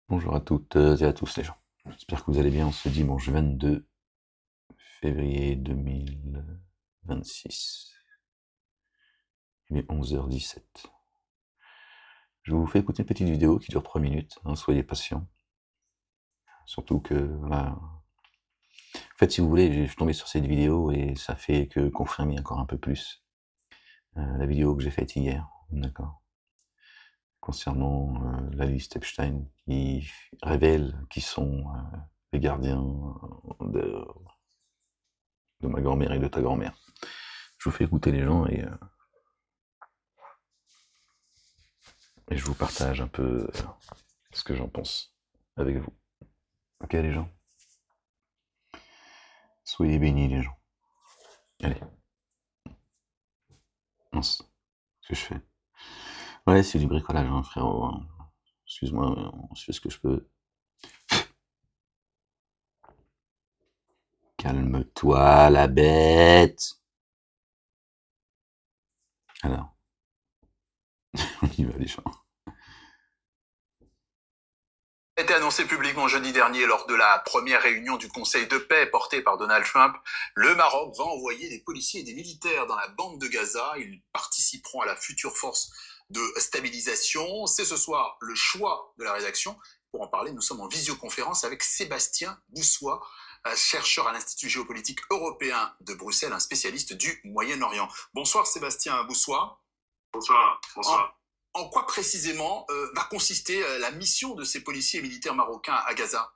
Bonjour à toutes et à tous les gens. J'espère que vous allez bien ce dimanche 22 février 2026. Il est 11h17. Je vous fais écouter une petite vidéo qui dure 3 minutes, soyez patients. Surtout que, voilà. En fait, si vous voulez, je suis tombé sur cette vidéo et ça fait que confirmer encore un peu plus la vidéo que j'ai faite hier, d'accord, concernant la liste Epstein, qui révèle qui sont les gardiens de ma grand-mère et de ta grand-mère. Je vous fais écouter les gens et je vous partage un peu ce que j'en pense avec vous. Ok les gens? Soyez bénis les gens. Allez. Mince. Ce que je fais. Ouais, c'est du bricolage, hein, frérot. Excuse-moi, je fais ce que je peux. Calme-toi, la bête. Alors. On y va les gens. A été annoncé publiquement jeudi dernier lors de la première réunion du Conseil de paix porté par Donald Trump. Le Maroc va envoyer des policiers et des militaires dans la bande de Gaza. Ils participeront à la future force de stabilisation. C'est ce soir le choix de la rédaction. Pour en parler, nous sommes en visioconférence avec Sébastien Boussois, chercheur à l'Institut géopolitique européen de Bruxelles, un spécialiste du Moyen-Orient. Bonsoir Sébastien Boussois. Bonsoir. En quoi précisément va consister la mission de ces policiers et militaires marocains à Gaza?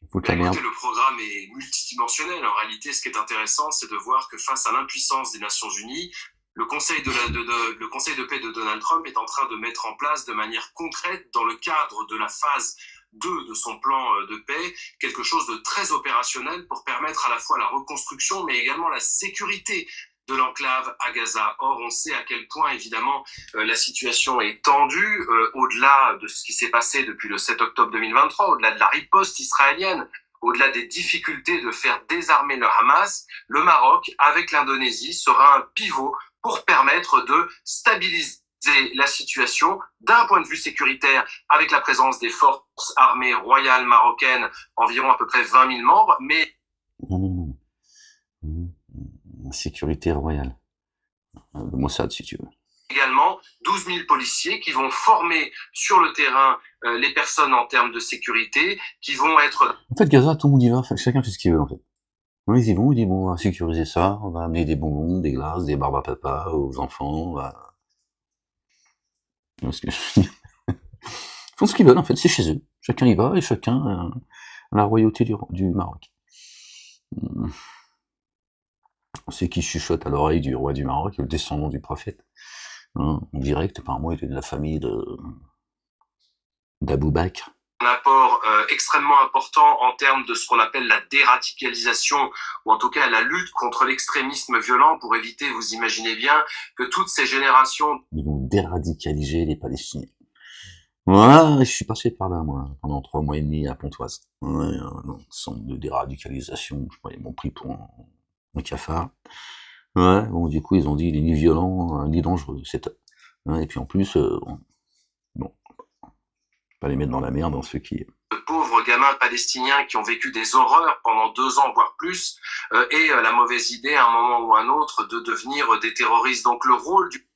Écoutez, le programme est multidimensionnel. En réalité, ce qui est intéressant, c'est de voir que face à l'impuissance des Nations Unies, le Conseil de paix de Donald Trump est en train de mettre en place de manière concrète, dans le cadre de la phase 2 de son plan de paix, quelque chose de très opérationnel pour permettre à la fois la reconstruction, mais également la sécurité de l'enclave à Gaza. Or, on sait à quel point, évidemment, la situation est tendue, au-delà de ce qui s'est passé depuis le 7 octobre 2023, au-delà de la riposte israélienne, au-delà des difficultés de faire désarmer le Hamas, le Maroc, avec l'Indonésie, sera un pivot pour permettre de stabiliser la situation d'un point de vue sécuritaire, avec la présence des forces armées royales marocaines, environ à peu près 20 000 membres, mais... Sécurité royale. Le Mossad, si tu veux. Également 12 000 policiers qui vont former sur le terrain les personnes en termes de sécurité, qui vont être... En fait, Gaza, tout le monde y va, chacun fait ce qu'il veut, en fait. Ils y vont, ils disent, bon, on va sécuriser ça, on va amener des bonbons, des glaces, des barbes à papa aux enfants, on va... Ce que je veux dire. Ils font ce qu'ils veulent, en fait, c'est chez eux. Chacun y va, et chacun a la royauté du Maroc. C'est qui chuchote à l'oreille du roi du Maroc, le descendant du prophète. En direct, apparemment, il est de la famille d'Abou Bakr. Un apport extrêmement important en termes de ce qu'on appelle la déradicalisation, ou en tout cas la lutte contre l'extrémisme violent, pour éviter, vous imaginez bien, que toutes ces générations... Ils vont déradicaliser les Palestiniens. Ouais, je suis passé par là, moi, pendant 3 mois et demi à Pontoise. Ouais, centre de déradicalisation, je crois, ils m'ont pris pour un cafard. Ouais, bon, du coup, ils ont dit, il est ni violent, ni dangereux, c'est top. Ouais, et puis en plus, bon, pas les mettre dans la merde, dans ceux qui... De pauvres gamins palestiniens qui ont vécu des horreurs pendant 2 ans, voire plus, et la mauvaise idée, à un moment ou à un autre, de devenir des terroristes. Donc le rôle du...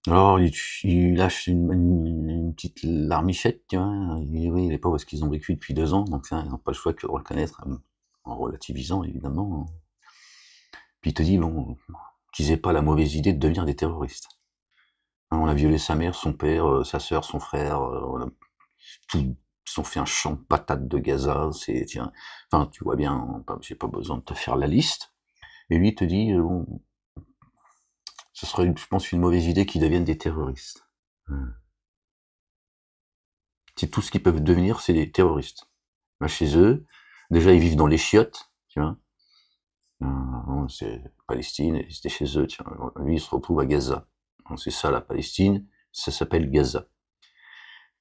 Alors, il lâche une petite larmichette, tu vois. Il dit, oui, les pauvres, parce qu'ils ont vécu depuis 2 ans, donc ça, ils n'ont pas le choix que de reconnaître, en relativisant, évidemment. Puis il te dit, bon, qu'ils aient pas la mauvaise idée de devenir des terroristes. On a violé sa mère, son père, sa sœur, son frère, ils ont fait un champ de patates de Gaza, tiens, enfin, tu vois bien, j'ai pas besoin de te faire la liste. Et lui, il te dit, bon, ce serait, je pense, une mauvaise idée qu'ils deviennent des terroristes. C'est tout ce qu'ils peuvent devenir, c'est des terroristes. Bah, chez eux, déjà, ils vivent dans les chiottes, tu vois. C'est Palestine, c'était chez eux, tiens. Lui, il se retrouve à Gaza. C'est ça, la Palestine, ça s'appelle Gaza.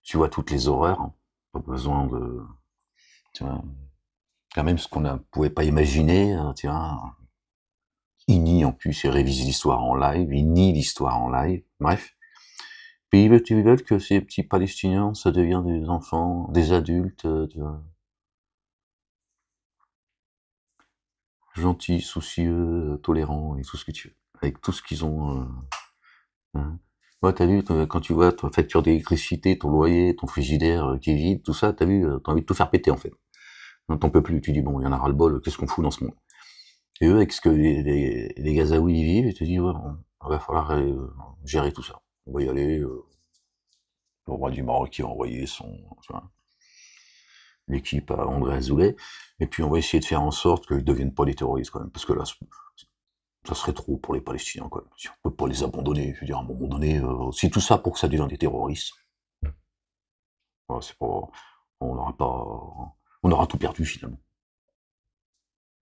Tu vois toutes les horreurs, hein. Pas besoin de... Tu vois, quand même ce qu'on ne pouvait pas imaginer, hein, tu vois. Il nie en plus, il révise l'histoire en live, il nie l'histoire en live, bref. Puis ils veulent que ces petits Palestiniens, ça devient des enfants, des adultes, tu vois, gentils, soucieux, tolérants et tout ce que tu veux, avec tout ce qu'ils ont. Hein. Ouais, t'as vu, quand tu vois ta facture d'électricité, ton loyer, ton frigidaire qui est vide, tout ça, t'as vu, t'as envie de tout faire péter en fait. Non, t'en peux plus, tu dis bon, il y en a ras le bol, qu'est-ce qu'on fout dans ce monde? Et eux, avec ce que les Gazaouis y vivent, ils te disent ouais, on va falloir gérer tout ça. On va y aller, le roi du Maroc qui a envoyé tu vois, l'équipe à André Azoulay, et puis on va essayer de faire en sorte qu'ils ne deviennent pas des terroristes quand même, parce que là, ça serait trop pour les Palestiniens, quoi. Si on peut pas les abandonner, je veux dire, à un moment donné, si tout ça pour que ça devienne des terroristes, c'est pas, on n'aura pas, on aura tout perdu finalement.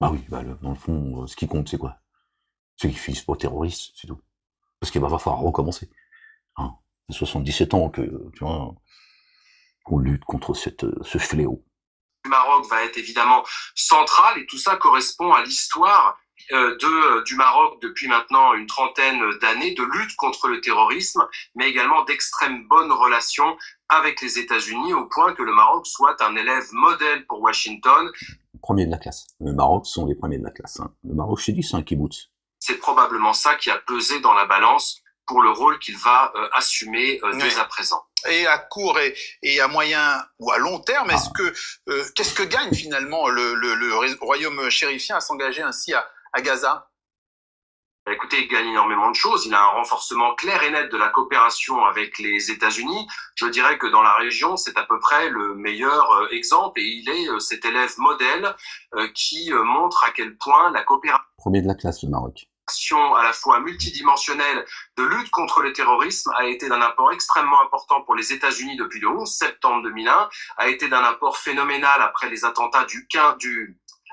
Bah oui, bah, dans le fond, ce qui compte, c'est quoi? C'est qu'ils finissent pas terroristes, c'est tout. Parce qu'il va falloir recommencer. Hein. 77 ans que, tu vois, qu'on lutte contre ce fléau. Le Maroc va être évidemment central et tout ça correspond à l'histoire du Maroc depuis maintenant une trentaine d'années de lutte contre le terrorisme, mais également d'extrême bonnes relations avec les États-Unis au point que le Maroc soit un élève modèle pour Washington. Premiers de la classe. Le Maroc sont les premiers de la classe. Hein. Le Maroc, je te dis, c'est un kibboutz. C'est probablement ça qui a pesé dans la balance pour le rôle qu'il va assumer dès à présent. Et à court et à moyen ou à long terme, est-ce que qu'est-ce que gagne finalement le royaume chérifien à s'engager ainsi à Gaza? Écoutez, il gagne énormément de choses. Il a un renforcement clair et net de la coopération avec les États-Unis. Je dirais que dans la région, c'est à peu près le meilleur exemple et il est cet élève modèle qui montre à quel point la coopération... Premier de la classe, le Maroc. À la fois multidimensionnelle de lutte contre le terrorisme a été d'un apport extrêmement important pour les États-Unis depuis le 11 septembre 2001, a été d'un apport phénoménal après les attentats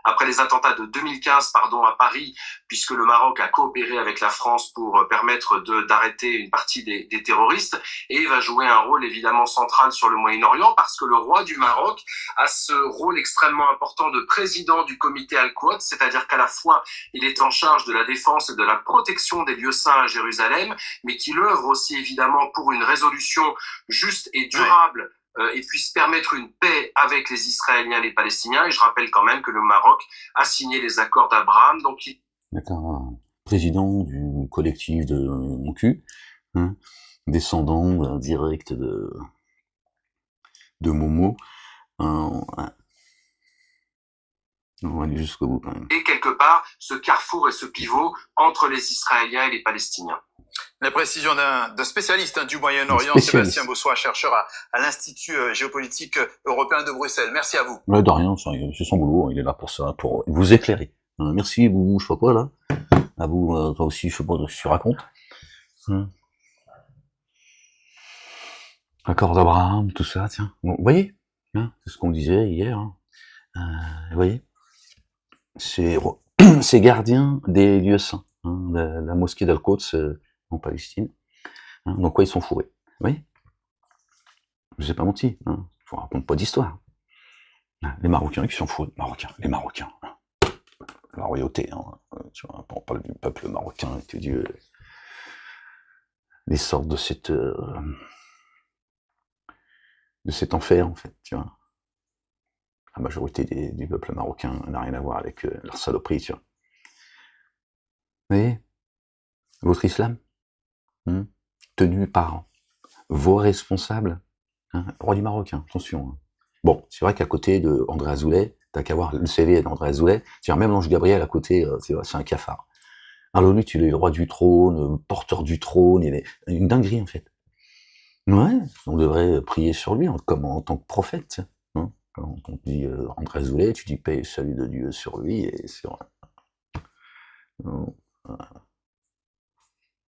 après les attentats de 2015 à Paris, puisque le Maroc a coopéré avec la France pour permettre d'arrêter une partie des terroristes, et va jouer un rôle évidemment central sur le Moyen-Orient, parce que le roi du Maroc a ce rôle extrêmement important de président du comité Al-Quds, c'est-à-dire qu'à la fois il est en charge de la défense et de la protection des lieux saints à Jérusalem, mais qu'il œuvre aussi évidemment pour une résolution juste et durable et puisse permettre une paix avec les Israéliens et les Palestiniens. Et je rappelle quand même que le Maroc a signé les accords d'Abraham. Donc, D'accord. Président du collectif de mon cul, hein, descendant direct de Momo. On va aller jusqu'au bout quand même. Et quelque part, ce carrefour et ce pivot entre les Israéliens et les Palestiniens. La précision d'un spécialiste du Moyen-Orient, Sébastien Bossois, chercheur à l'Institut géopolitique européen de Bruxelles. Merci à vous. De rien, c'est son boulot, il est là pour ça, pour vous éclairer. Merci, vous, je sais pas quoi, là. À vous, toi aussi, je sais pas ce que tu racontes. Accord d'Abraham, tout ça, tiens. Bon, vous voyez, hein, c'est ce qu'on disait hier. Hein. Vous voyez, c'est gardien des lieux saints. Hein, la mosquée d'Al-Quds en Palestine. Hein, donc quoi, ils sont fourrés. Vous voyez, je vous ai pas menti. Hein, je vous raconte pas d'histoire. Les Marocains qui sont fourrés. Les Marocains. Hein. La royauté, hein, tu vois, on parle du peuple marocain, que Dieu les sorte de cet enfer, en fait, tu vois. La majorité du peuple marocain n'a rien à voir avec leur saloperie, tu vois. Vous voyez, votre islam, tenu par vos responsables, roi du Maroc, attention. Hein. Bon, c'est vrai qu'à côté de André Azoulay, t'as qu'à voir le CV d'André Azoulay, c'est-à-dire même l'ange Gabriel à côté, c'est un cafard. Alors lui, tu es le roi du trône, porteur du trône, il est une dinguerie en fait. Ouais, on devrait prier sur lui en tant que prophète. Hein. Quand on dit André Azoulay, tu dis paix et salut de Dieu sur lui et sur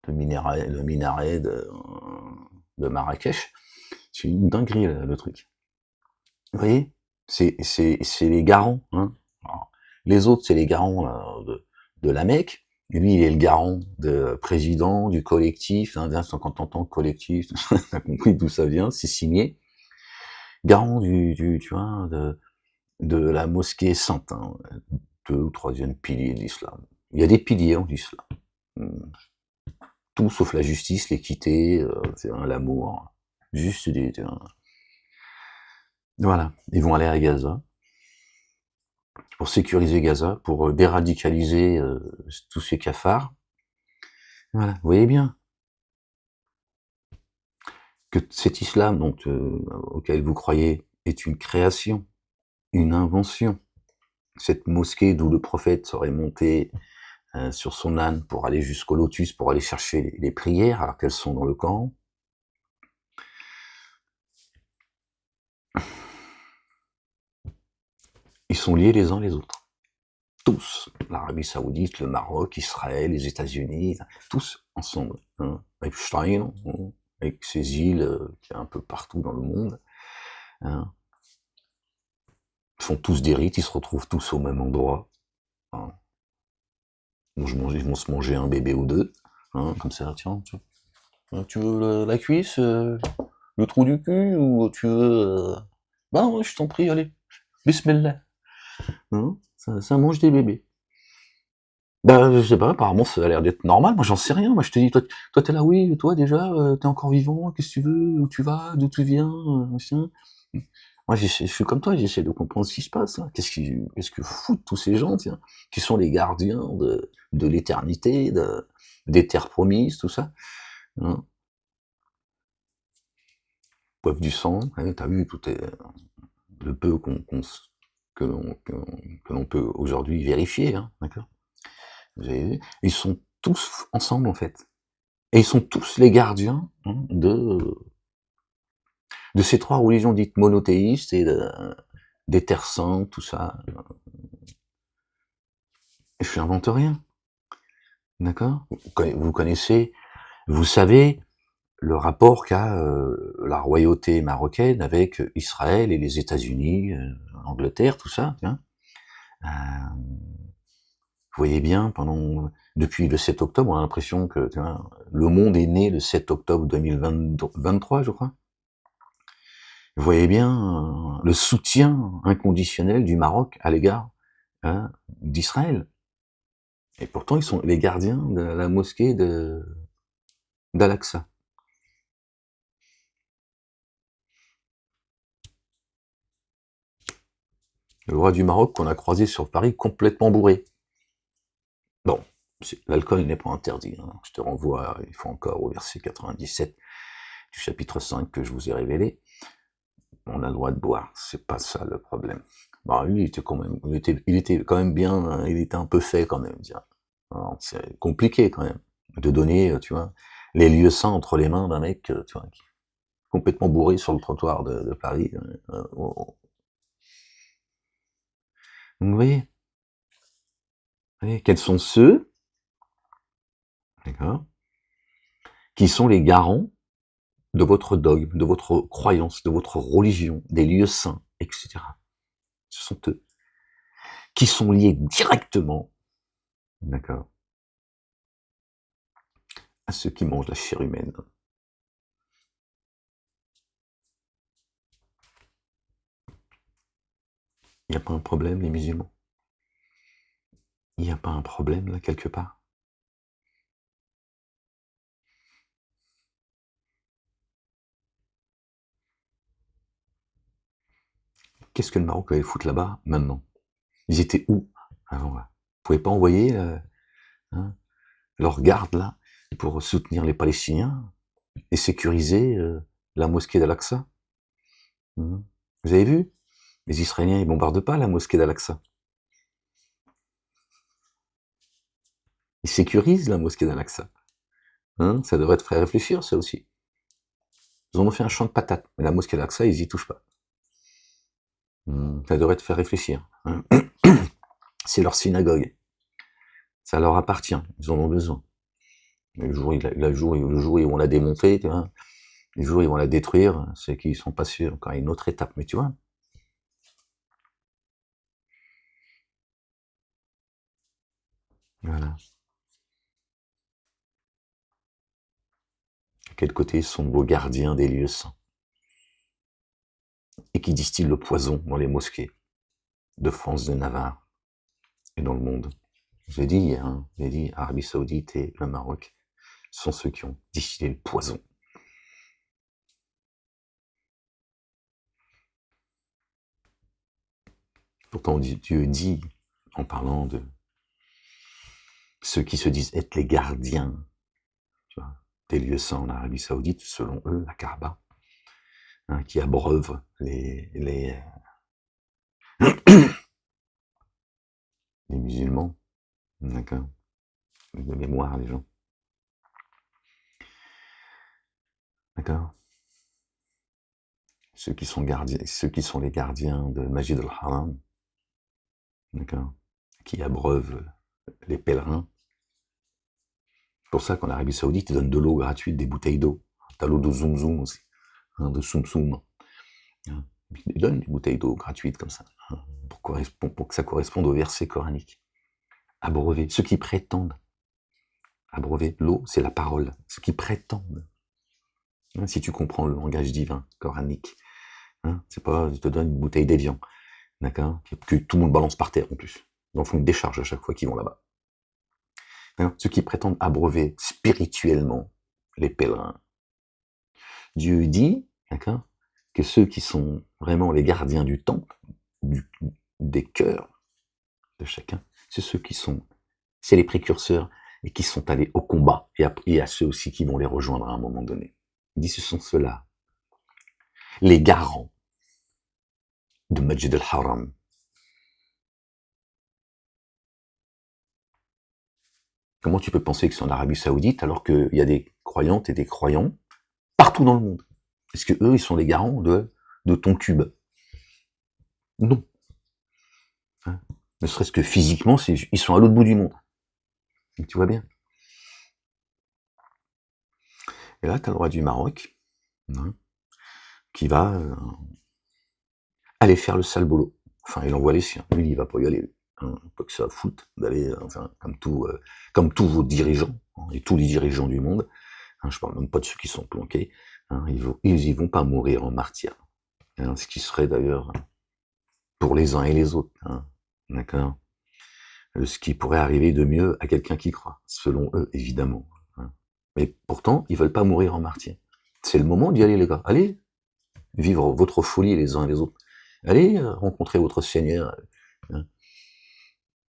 le minaret de Marrakech. C'est une dinguerie le truc. Vous voyez, c'est les garants. Hein. Alors, les autres, c'est les garants de la Mecque. Et lui, il est le garant de président du collectif. Hein, quand t'entends collectif, t'as compris d'où ça vient, c'est signé. Garant tu vois, de la mosquée sainte, hein, 2 ou 3e pilier de l'islam. Il y a des piliers en islam. tout sauf la justice, l'équité, l'amour, juste voilà, ils vont aller à Gaza pour sécuriser Gaza, pour déradicaliser tous ces cafards. Voilà, vous voyez bien que cet islam auquel vous croyez est une création, une invention. Cette mosquée d'où le prophète serait monté sur son âne pour aller jusqu'au lotus, pour aller chercher les prières alors qu'elles sont dans le camp. Ils sont liés les uns les autres. Tous. L'Arabie Saoudite, le Maroc, Israël, les États-Unis, tous ensemble. Epstein, avec ses îles qui est un peu partout dans le monde. Ils font tous des rites, ils se retrouvent tous au même endroit. Ils vont se manger un bébé ou deux. Comme ça, tiens, tu veux la cuisse, le trou du cul, ou tu veux... Bah ouais, je t'en prie, allez, bismillah. Ça mange des bébés. Bah, je sais pas, apparemment ça a l'air d'être normal, moi j'en sais rien, moi je te dis, toi t'es là, oui, toi déjà, t'es encore vivant, qu'est-ce que tu veux, où tu vas, d'où tu viens, machin. Moi je suis comme toi, j'essaie de comprendre ce qui se passe, là. Qu'est-ce que foutent tous ces gens, tiens, qui sont les gardiens de l'éternité, des terres promises, tout ça. Boivent du sang, t'as vu, tout est le peu que l'on peut aujourd'hui vérifier, d'accord. Vous avez vu, ils sont tous ensemble en fait, et ils sont tous les gardiens de ces trois religions dites monothéistes et des terres saintes, tout ça. Et je n'invente rien, d'accord. Vous connaissez, vous savez le rapport qu'a la royauté marocaine avec Israël et les États-Unis, l'Angleterre, tout ça. Vous voyez bien, depuis le 7 octobre, on a l'impression que le monde est né le 7 octobre 2023, je crois. Vous voyez bien le soutien inconditionnel du Maroc à l'égard d'Israël. Et pourtant, ils sont les gardiens de la mosquée d'Al-Aqsa. Le roi du Maroc qu'on a croisé sur Paris complètement bourré. Bon, l'alcool n'est pas interdit. Je te renvoie, il faut encore au verset 97 du chapitre 5 que je vous ai révélé. On a le droit de boire, c'est pas ça le problème. Bah, lui, il était quand même bien, il était un peu fait quand même. C'est compliqué quand même de donner, les lieux saints entre les mains d'un mec, qui est complètement bourré sur le trottoir de Paris. Donc vous voyez, quels sont ceux, d'accord, qui sont les garants de votre dogme, de votre croyance, de votre religion, des lieux saints, etc. Ce sont eux qui sont liés directement, d'accord, à ceux qui mangent la chair humaine. Il n'y a pas un problème, les musulmans? Il n'y a pas un problème, là, quelque part? Qu'est-ce que le Maroc allait foutre là-bas, maintenant? Ils étaient où avant, là? Vous pouvez pas envoyer leurs gardes, là, pour soutenir les Palestiniens et sécuriser la mosquée d'Al-Aqsa? Vous avez vu? Les Israéliens, ils bombardent pas la mosquée d'Al-Aqsa. Ils sécurisent la mosquée d'Al-Aqsa. Ça devrait te faire réfléchir, ça aussi. Ils en ont fait un champ de patates, mais la mosquée d'Al-Aqsa, ils y touchent pas. Ça devrait te faire réfléchir. C'est leur synagogue. Ça leur appartient. Ils en ont besoin. Le jour où ils vont la démonter, les jours où ils vont la détruire, c'est qu'ils sont passés encore à une autre étape. Mais tu vois, voilà. À quel côté sont vos gardiens des lieux saints et qui distillent le poison dans les mosquées de France, de Navarre et dans le monde? J'ai dit, Arabie Saoudite et le Maroc. Ce sont ceux qui ont distillé le poison. Pourtant, Dieu dit, en parlant de ceux qui se disent être les gardiens, tu vois, des lieux saints en Arabie Saoudite, selon eux, la Kaaba, hein, qui abreuve les musulmans, d'accord, de mémoire les gens, d'accord. Ceux qui sont les gardiens de Masjid al-Haram, d'accord, qui abreuvent les pèlerins. C'est pour ça qu'en Arabie Saoudite, ils donnent de l'eau gratuite, des bouteilles d'eau. T'as l'eau de Zoum Zoum aussi, hein, de Soum Soum. Hein. Ils donnent des bouteilles d'eau gratuites comme ça, hein, pour que ça corresponde au verset coranique. Abreuver, ceux qui prétendent. Abreuver, l'eau, c'est la parole. Ceux qui prétendent. Hein, si tu comprends le langage divin, coranique. Hein, c'est pas, je te donne une bouteille d'évian, d'accord, que tout le monde balance par terre en plus. Ils en font une décharge à chaque fois qu'ils vont là-bas. Ceux qui prétendent abreuver spirituellement les pèlerins. Dieu dit, d'accord, que ceux qui sont vraiment les gardiens du temple, des cœurs de chacun, c'est ceux qui sont, c'est les précurseurs et qui sont allés au combat, et à ceux aussi qui vont les rejoindre à un moment donné. Il dit, ce sont ceux-là, les garants de Masjid al-Haram. Comment tu peux penser que c'est en Arabie Saoudite alors qu'il y a des croyantes et des croyants partout dans le monde? Est-ce que eux, ils sont les garants de ton cube? Non. Hein, ne serait-ce que physiquement, ils sont à l'autre bout du monde. Et tu vois bien. Et là, tu as le roi du Maroc, hein, qui va aller faire le sale boulot. Enfin, il envoie les siens. Lui, il va pas y aller. Hein, pas que ça foute d'aller, enfin, comme tous vos dirigeants, hein, et tous les dirigeants du monde. Hein, je parle même pas de ceux qui sont planqués. Hein, ils y vont pas mourir en martyrs. Hein, ce qui serait d'ailleurs pour les uns et les autres. Hein, d'accord. Ce qui pourrait arriver de mieux à quelqu'un qui croit, selon eux, évidemment. Hein. Mais pourtant, ils veulent pas mourir en martyrs. C'est le moment d'y aller, les gars. Allez vivre votre folie les uns et les autres. Allez rencontrer votre Seigneur, hein,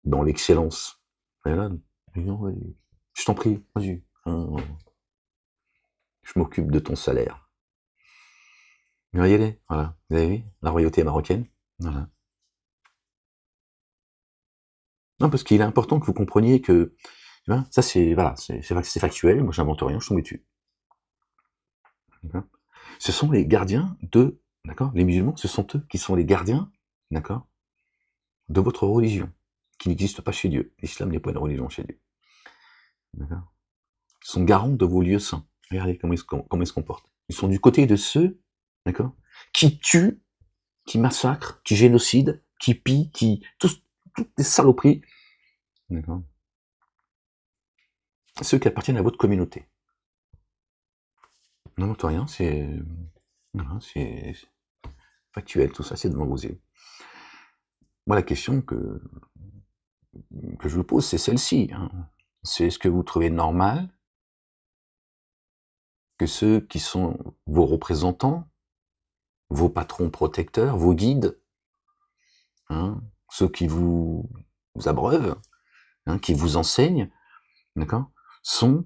dans l'excellence. Et là, je t'en prie, vas-y. Hein, je m'occupe de ton salaire. Il va y aller, voilà. Vous avez vu la royauté marocaine? Voilà. Non, parce qu'il est important que vous compreniez que, tu vois, ça c'est, voilà, c'est factuel, moi j'invente rien, je tombe dessus. Ce sont les gardiens de, d'accord, les musulmans, ce sont eux qui sont les gardiens, d'accord, de votre religion, qui n'existe pas chez Dieu. L'islam n'est pas une religion chez Dieu. D'accord. Ils sont garants de vos lieux saints. Regardez comment ils se comportent. Ils sont du côté de ceux, d'accord, qui tuent, qui massacrent, qui génocident, qui pillent, toutes des saloperies, d'accord. Ceux qui appartiennent à votre communauté. Non, rien, c'est factuel, tout ça, c'est devant vos yeux. Moi, la question que je vous pose, c'est celle-ci. Hein. C'est est-ce que vous trouvez normal que ceux qui sont vos représentants, vos patrons protecteurs, vos guides, hein, ceux qui vous abreuvent, hein, qui vous enseignent, d'accord, sont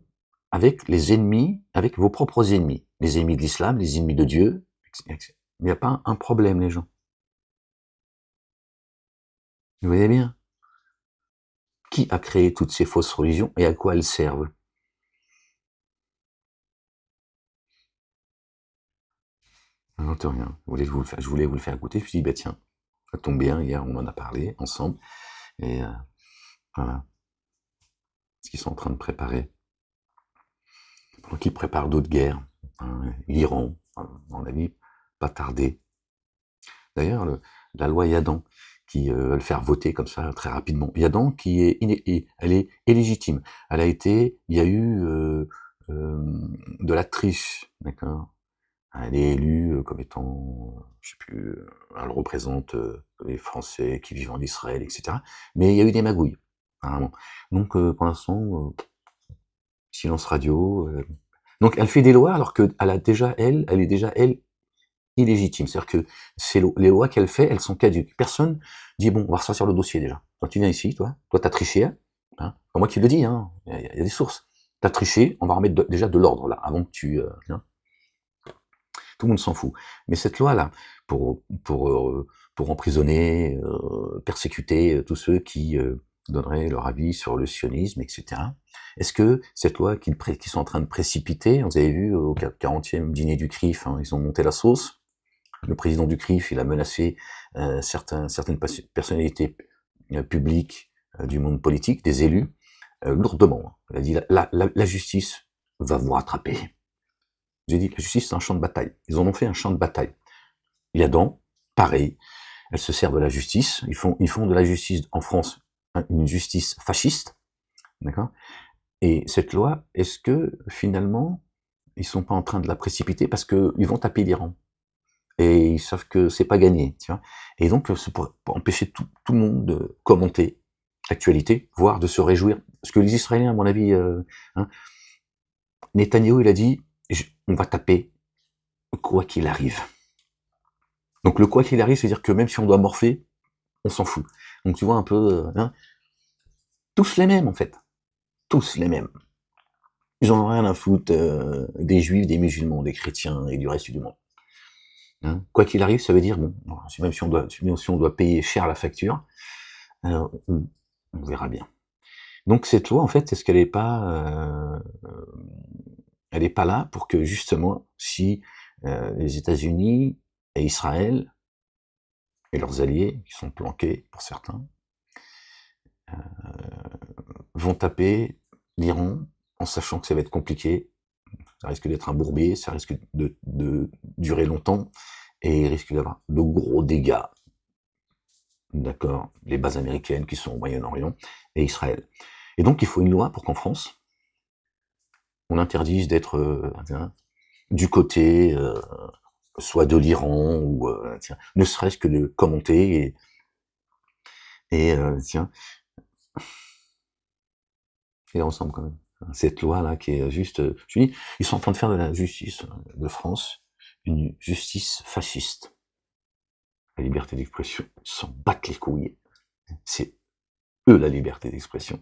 avec les ennemis, avec vos propres ennemis, les ennemis de l'islam, les ennemis de Dieu, etc. Il n'y a pas un problème, les gens. Vous voyez bien. Qui a créé toutes ces fausses religions et à quoi elles servent? Non, rien. Je voulais vous le faire écouter. Je me suis dit, bah tiens, ça tombe bien, hier on en a parlé ensemble. Et voilà. Ce qu'ils sont en train de préparer. Pendant qu'ils préparent d'autres guerres. Hein, l'Iran, à mon avis, pas tarder. D'ailleurs, la loi Yadan, qui veut le faire voter comme ça très rapidement. Yadan, elle est illégitime. Il y a eu de la triche, d'accord. Elle est élue comme étant, je sais plus, elle représente les Français qui vivent en Israël, etc. Mais il y a eu des magouilles, apparemment. Donc pour l'instant, silence radio. Donc elle fait des lois alors qu'elle est déjà, elle, illégitime. C'est-à-dire que les lois qu'elle fait, elles sont caduques. Personne dit, bon, on va ressortir le dossier déjà. Toi, tu viens ici, toi t'as triché, hein, c'est moi qui le dis, hein, il y a des sources. T'as triché, on va remettre déjà de l'ordre, là, avant que tu... hein. Tout le monde s'en fout. Mais cette loi-là, pour emprisonner, persécuter tous ceux qui donneraient leur avis sur le sionisme, etc., est-ce que cette loi qu'ils sont en train de précipiter, vous avez vu au 40e dîner du CRIF, hein, ils ont monté la sauce, le président du CRIF, il a menacé certaines personnalités publiques du monde politique, des élus, lourdement. Hein. Il a dit la justice va vous rattraper. J'ai dit la justice c'est un champ de bataille. Ils en ont fait un champ de bataille. Il y a donc, pareil, elles se servent de la justice. Ils font de la justice en France une justice fasciste, d'accord. Et cette loi, est-ce que finalement ils sont pas en train de la précipiter parce que ils vont taper l'Iran? Et ils savent que c'est pas gagné, tu vois. Et donc, c'est pour empêcher tout le monde de commenter l'actualité, voire de se réjouir. Parce que les Israéliens, à mon avis, hein, Netanyahou, il a dit, on va taper quoi qu'il arrive. Donc le quoi qu'il arrive, c'est-à-dire que même si on doit morfler, on s'en fout. Donc tu vois un peu, hein, tous les mêmes en fait. Tous les mêmes. Ils en ont rien à foutre des juifs, des musulmans, des chrétiens et du reste du monde. Hein, quoi qu'il arrive, ça veut dire, bon, même si on doit payer cher la facture, on verra bien. Donc cette loi, en fait, est-ce qu'elle n'est pas, elle n'est pas là pour que justement, si les États-Unis et Israël et leurs alliés, qui sont planqués pour certains, vont taper l'Iran en sachant que ça va être compliqué, ça risque d'être un bourbier, ça risque de durer longtemps, et il risque d'avoir de gros dégâts. D'accord, les bases américaines qui sont au Moyen-Orient et Israël. Et donc il faut une loi pour qu'en France, on interdise d'être du côté soit de l'Iran ou ne serait-ce que de commenter et tiens, il ressemble quand même. Cette loi-là qui est juste, je dis, ils sont en train de faire de la justice de France une justice fasciste. La liberté d'expression, ils s'en battent les couilles. C'est eux la liberté d'expression.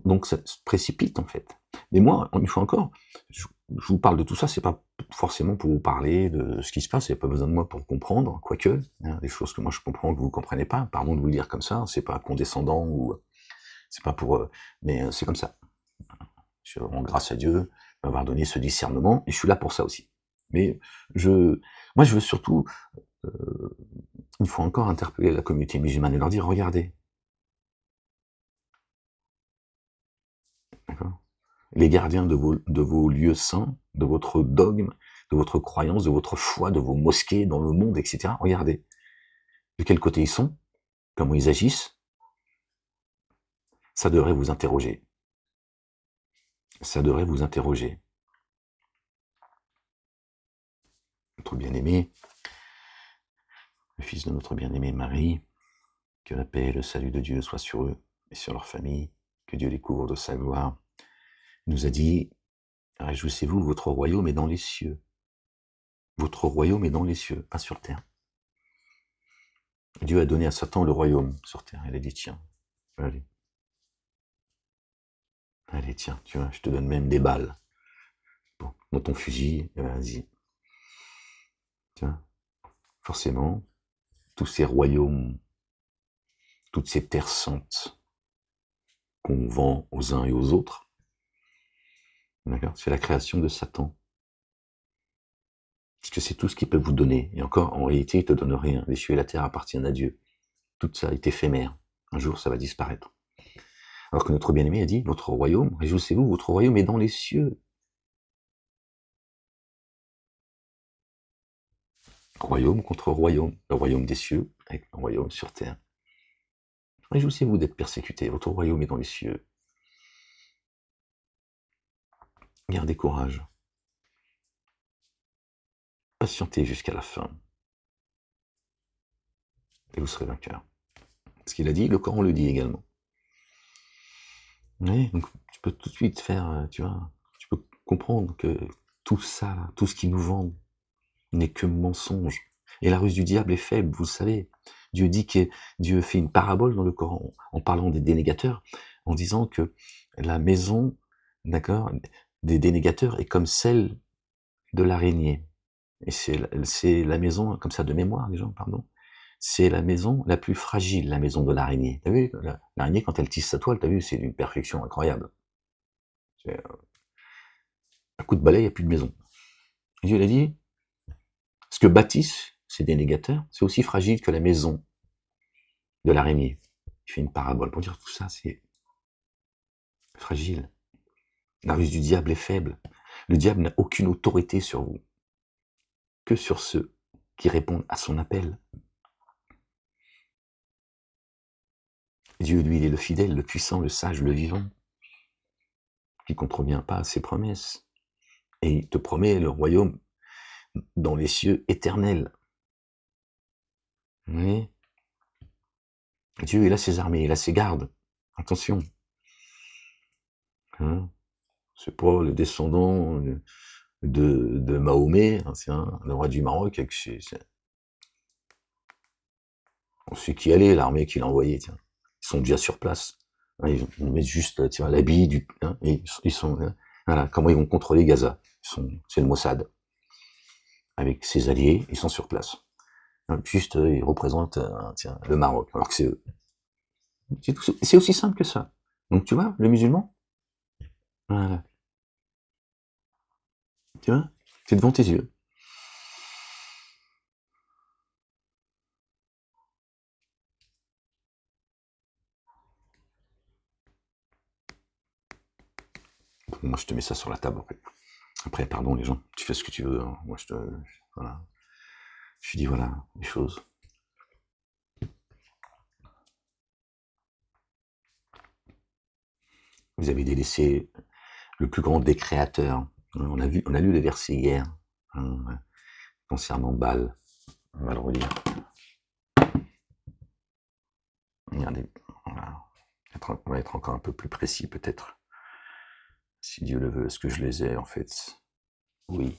Donc ça se précipite en fait. Mais moi, une fois encore, je vous parle de tout ça, c'est pas forcément pour vous parler de ce qui se passe, il n'y a pas besoin de moi pour comprendre, quoique, hein, des choses que moi je comprends que vous ne comprenez pas, pardon de vous le dire comme ça, c'est pas condescendant ou c'est pas pour... mais c'est comme ça. Je rends grâce à Dieu m'avoir donné ce discernement, et je suis là pour ça aussi. Mais moi je veux surtout, une fois encore, interpeller la communauté musulmane et leur dire, regardez, d'accord, les gardiens de vos lieux saints, de votre dogme, de votre croyance, de votre foi, de vos mosquées dans le monde, etc. Regardez de quel côté ils sont, comment ils agissent, ça devrait vous interroger. Ça devrait vous interroger. Notre bien-aimé, le fils de notre bien-aimée Marie, que la paix et le salut de Dieu soient sur eux et sur leur famille, que Dieu les couvre de sa gloire, nous a dit, réjouissez-vous, votre royaume est dans les cieux. Votre royaume est dans les cieux, pas sur terre. Dieu a donné à Satan le royaume sur terre. Il a dit, tiens, allez. Allez, tiens, tu vois, je te donne même des balles. Bon, dans ton fusil, vas-y. Tiens, forcément, tous ces royaumes, toutes ces terres saintes qu'on vend aux uns et aux autres, d'accord, c'est la création de Satan. Parce que c'est tout ce qu'il peut vous donner. Et encore, en réalité, il ne te donne rien. Les cieux et la terre appartiennent à Dieu. Tout ça est éphémère. Un jour, ça va disparaître. Alors que notre bien-aimé a dit, votre royaume, réjouissez-vous, votre royaume est dans les cieux. Royaume contre royaume. Le royaume des cieux avec le royaume sur terre. Réjouissez-vous d'être persécutés. Votre royaume est dans les cieux. Gardez courage. Patientez jusqu'à la fin. Et vous serez vainqueurs. Ce qu'il a dit, le Coran le dit également. Oui, donc tu peux tout de suite faire, tu vois, tu peux comprendre que tout ça, là, tout ce qu'ils nous vendent n'est que mensonge. Et la ruse du diable est faible, vous le savez. Dieu dit que Dieu fait une parabole dans le Coran en parlant des dénégateurs, en disant que la maison, d'accord, des dénégateurs est comme celle de l'araignée. Et c'est la maison, comme ça de mémoire, les gens, pardon, c'est la maison la plus fragile, la maison de l'araignée. T'as vu, l'araignée, quand elle tisse sa toile, t'as vu, c'est d'une perfection incroyable. Un coup de balai, il n'y a plus de maison. Et Dieu l'a dit, ce que bâtissent ces dénégateurs, c'est aussi fragile que la maison de l'araignée. Il fait une parabole pour dire tout ça, c'est fragile. La ruse du diable est faible. Le diable n'a aucune autorité sur vous, que sur ceux qui répondent à son appel. Dieu, lui, il est le fidèle, le puissant, le sage, le vivant, qui ne contrevient pas à ses promesses. Et il te promet le royaume dans les cieux éternels. Oui. Dieu, il a ses armées, il a ses gardes. Attention. Hein, c'est pas le descendant de Mahomet, hein, le roi du Maroc, avec on sait qui allait, l'armée qu'il a envoyée, tiens. Ils sont déjà sur place. Hein, ils mettent juste, tu vois, l'habit et ils sont, voilà, comment ils vont contrôler Gaza. C'est le Mossad. Avec ses alliés, ils sont sur place. Hein, juste, ils représentent, tiens, le Maroc, alors que c'est eux. C'est aussi simple que ça. Donc, tu vois, le musulman, voilà. Tu vois, c'est devant tes yeux. Moi, je te mets ça sur la table, après. Après, pardon, les gens, tu fais ce que tu veux. Hein. Moi, voilà. Je dis, voilà, les choses. Vous avez délaissé le plus grand des créateurs. On a lu les versets hier, hein, concernant Baal. On va le relire. Regardez, voilà. On va être encore un peu plus précis, peut-être. Si Dieu le veut, est-ce que je les ai, en fait? Oui.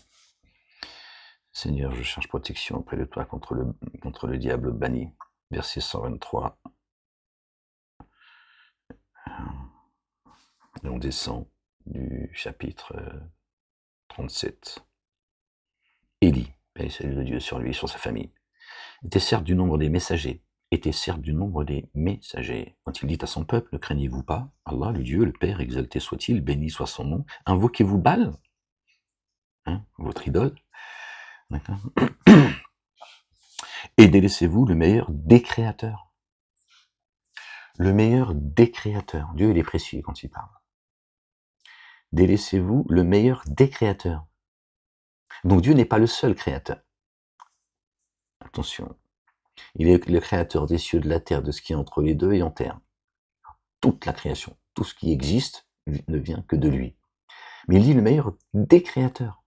Seigneur, je cherche protection auprès de toi contre le diable banni. Verset 123. Et on descend du chapitre 37. Élie, paix et salut de Dieu sur lui et sur sa famille, était certes du nombre des messagers, Quand il dit à son peuple, ne craignez-vous pas, Allah, le Dieu, le Père, exalté soit-il, béni soit son nom, invoquez-vous Baal, hein, votre idole, d'accord, et délaissez-vous le meilleur des créateurs. Le meilleur des créateurs. Dieu, il est précis quand il parle. Délaissez-vous le meilleur des créateurs. Donc Dieu n'est pas le seul créateur. Attention. Il est le créateur des cieux, de la terre, de ce qui est entre les deux et en terre. Toute la création, tout ce qui existe ne vient que de lui. Mais il dit le meilleur des créateurs.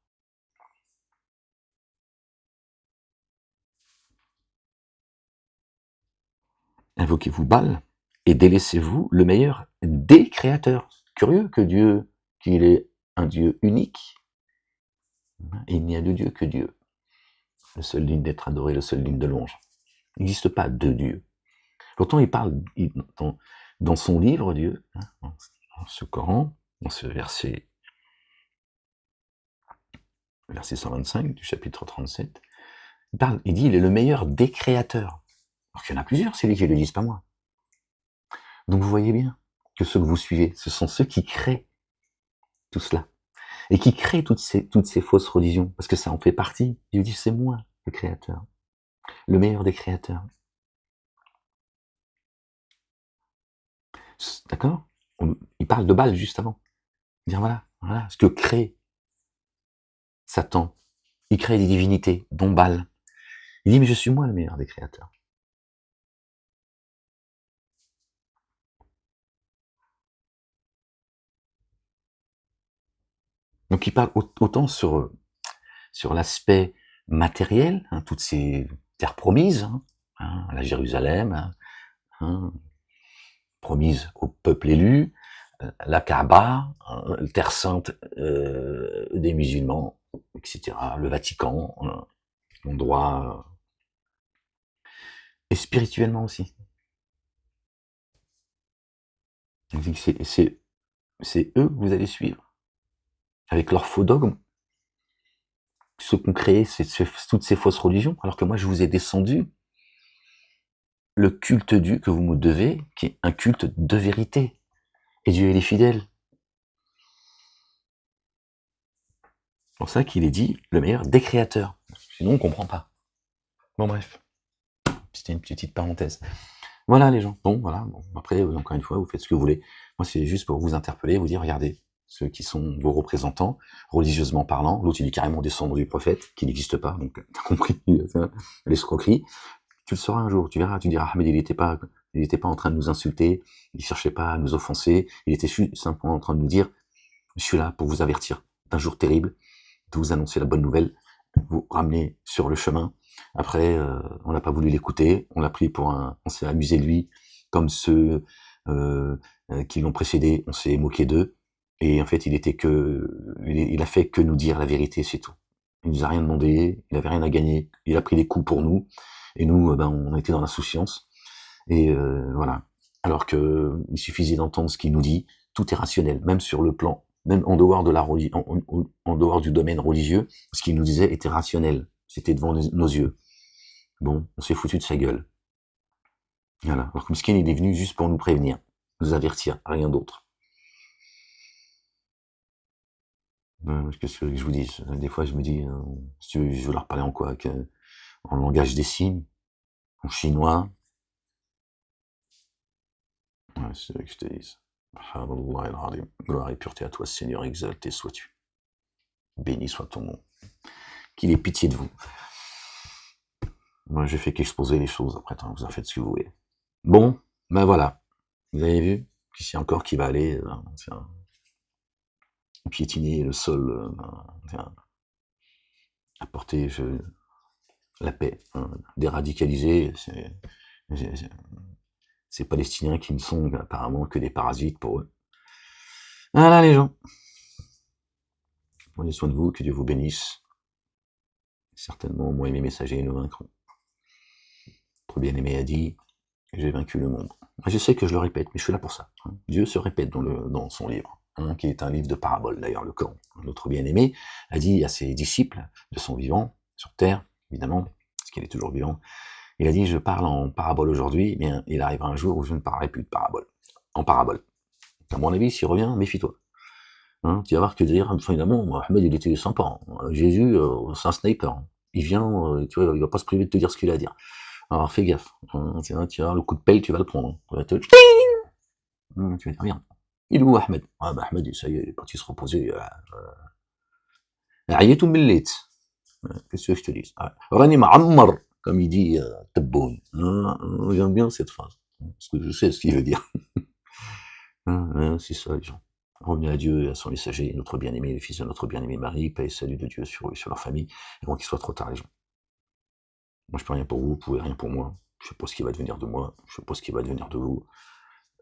Invoquez-vous Baal et délaissez-vous le meilleur des créateurs. Curieux que Dieu, qu'il est un Dieu unique. Et il n'y a de Dieu que Dieu. Le seul digne d'être adoré, le seul digne de louange. Il n'existe pas deux dieux. Pourtant, il parle dans son livre, Dieu, dans ce Coran, dans ce verset 125 du chapitre 37, il dit, il est le meilleur des créateurs. Alors qu'il y en a plusieurs, c'est lui qui le disent, pas moi. Donc vous voyez bien que ceux que vous suivez, ce sont ceux qui créent tout cela. Et qui créent toutes ces fausses religions, parce que ça en fait partie. Il dit, c'est moi, le créateur. Le meilleur des créateurs. D'accord? Il parle de Baal juste avant. Il dit, voilà ce que crée Satan. Il crée des divinités, dont Baal. Il dit, mais je suis moi le meilleur des créateurs. Donc il parle autant sur l'aspect matériel, hein, toutes ces terres promises, hein, la Jérusalem, hein, promise au peuple élu, la Kaaba, terre sainte des musulmans, etc. Le Vatican, l'endroit, et spirituellement aussi. C'est eux que vous allez suivre, avec leurs faux dogmes, ceux qui ont créé toutes ces fausses religions, alors que moi je vous ai descendu le culte Dieu que vous me devez, qui est un culte de vérité. Et Dieu il est fidèle. C'est pour ça qu'il est dit le meilleur des créateurs. Sinon on comprend pas. Bon bref, c'était une petite parenthèse. Voilà les gens. Bon voilà. Bon, après encore une fois vous faites ce que vous voulez. Moi c'est juste pour vous interpeller, vous dire regardez ceux qui sont vos représentants religieusement parlant. L'autre il est carrément descendant du prophète qui n'existe pas. Donc t'as compris l'escroquerie. Tu le sauras un jour. Tu verras. Tu diras Ahmed il n'était pas en train de nous insulter. Il cherchait pas à nous offenser. Il était simplement en train de nous dire je suis là pour vous avertir d'un jour terrible, de vous annoncer la bonne nouvelle, vous ramener sur le chemin. Après, on n'a pas voulu l'écouter, on l'a pris on s'est amusé de lui, comme ceux qui l'ont précédé, on s'est moqué d'eux, et en fait, il a fait que nous dire la vérité, c'est tout. Il nous a rien demandé, il n'avait rien à gagner, il a pris des coups pour nous, et nous, on était dans l'insouciance, et voilà. Alors que il suffisait d'entendre ce qu'il nous dit, tout est rationnel, même sur le plan, même en dehors de en dehors du domaine religieux, ce qu'il nous disait était rationnel. C'était devant nos yeux. Bon, on s'est foutu de sa gueule. Voilà. Alors que Miskin, il est venu juste pour nous prévenir, nous avertir, rien d'autre. Qu'est-ce que je vous dis? Des fois, je me dis, si tu veux, je veux leur parler en quoi? En langage des signes? En chinois? Ouais, c'est ce que je te dis. Gloire et pureté à toi, Seigneur, exalté sois-tu. Béni soit ton nom. Qu'il ait pitié de vous. Moi, j'ai fait qu'exposer les choses, après, vous en faites ce que vous voulez. Bon, ben voilà. Vous avez vu? Ici encore qui va aller piétiner le sol, apporter la paix, déradicaliser ces Palestiniens qui ne sont apparemment que des parasites pour eux. Voilà les gens. Prenez soin de vous, que Dieu vous bénisse. Certainement, moi et mes messagers nous vaincrons. Trop bien-aimé a dit, j'ai vaincu le monde. Je sais que je le répète, mais je suis là pour ça. Dieu se répète dans son livre, qui est un livre de paraboles, d'ailleurs, le Coran. Notre bien-aimé a dit à ses disciples de son vivant, sur terre, évidemment, parce qu'il est toujours vivant, il a dit, je parle en parabole aujourd'hui, mais il arrivera un jour où je ne parlerai plus de parabole. En parabole. À mon avis, s'il revient, méfie-toi. Tu vas voir que dire, finalement, Mohamed, il était sympa. Jésus, c'est un sniper. Il vient, tu vois, il va pas se priver de te dire ce qu'il a à dire. Alors fais gaffe. Tu vois, le coup de pelle, tu vas le prendre. Tu vas te... tu vas dire, merde. Il est où Ahmed? Ah bah Ahmed, ça y est, il est parti se reposer. Ayetou millet. Qu'est-ce que je te dis? Rani ma'ammar, comme il dit Tebboune. J'aime bien cette phrase. Parce que je sais ce qu'il veut dire. C'est ça, les gens. Revenez à Dieu et à son messager, notre bien-aimé, le fils de notre bien-aimé Marie, paix et salut de Dieu sur eux et sur leur famille, avant qu'il soit trop tard, les gens. Moi, je peux rien pour vous pouvez rien pour moi. Je sais pas ce qui va devenir de moi, je sais pas ce qui va devenir de vous,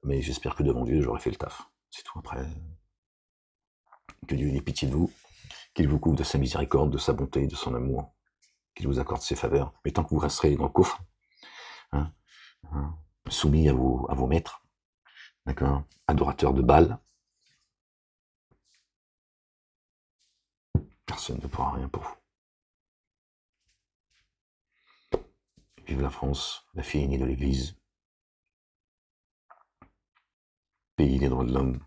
mais j'espère que devant Dieu, j'aurai fait le taf. C'est tout. Après, que Dieu ait pitié de vous, qu'il vous couvre de sa miséricorde, de sa bonté, de son amour, qu'il vous accorde ses faveurs, mais tant que vous resterez dans le coffre, soumis à vos maîtres, d'accord, adorateurs de Baal, personne ne pourra rien pour vous. Vive la France, la fille aînée de l'Église, pays des droits de l'homme,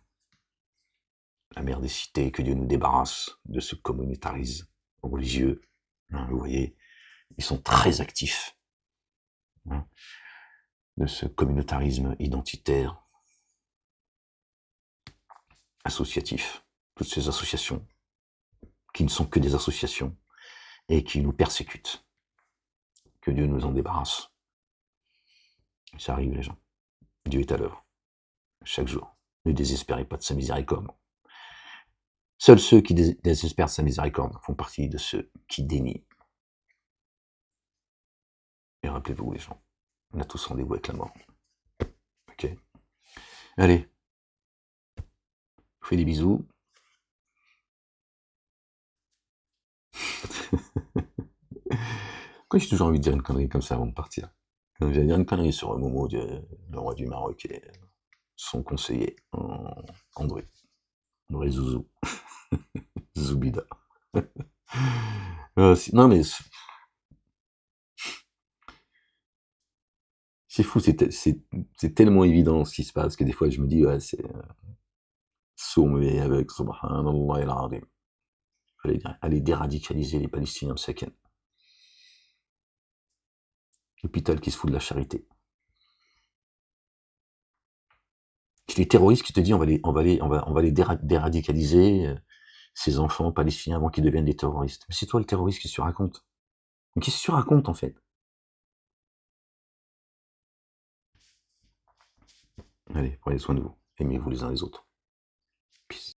la mère des cités, que Dieu nous débarrasse de ce communautarisme religieux. Vous voyez, ils sont très actifs de ce communautarisme identitaire, associatif, toutes ces associations qui ne sont que des associations et qui nous persécutent. Que Dieu nous en débarrasse. Ça arrive, les gens. Dieu est à l'œuvre, chaque jour. Ne désespérez pas de sa miséricorde. Seuls ceux qui désespèrent de sa miséricorde font partie de ceux qui dénient. Et rappelez-vous, les gens, on a tous rendez-vous avec la mort. Ok? Allez. vous fais des bisous. Pourquoi j'ai toujours envie de dire une connerie comme ça avant de partir? J'allais dire une connerie sur Momo, le roi du Maroc et son conseiller, André Zouzou. Zoubida. Non mais c'est fou, c'est tellement évident ce qui se passe que des fois je me dis, ouais, c'est sourd-muet avec Subhanallah el Azim. Aller déradicaliser les Palestiniens de Saken. L'hôpital qui se fout de la charité. C'est les terroristes qui te disent on va les déradicaliser, ces enfants palestiniens avant qu'ils deviennent des terroristes. Mais c'est toi le terroriste qui se raconte. Mais qu'est-ce que tu racontes en fait? Allez, prenez soin de vous. Aimez-vous les uns les autres. Peace.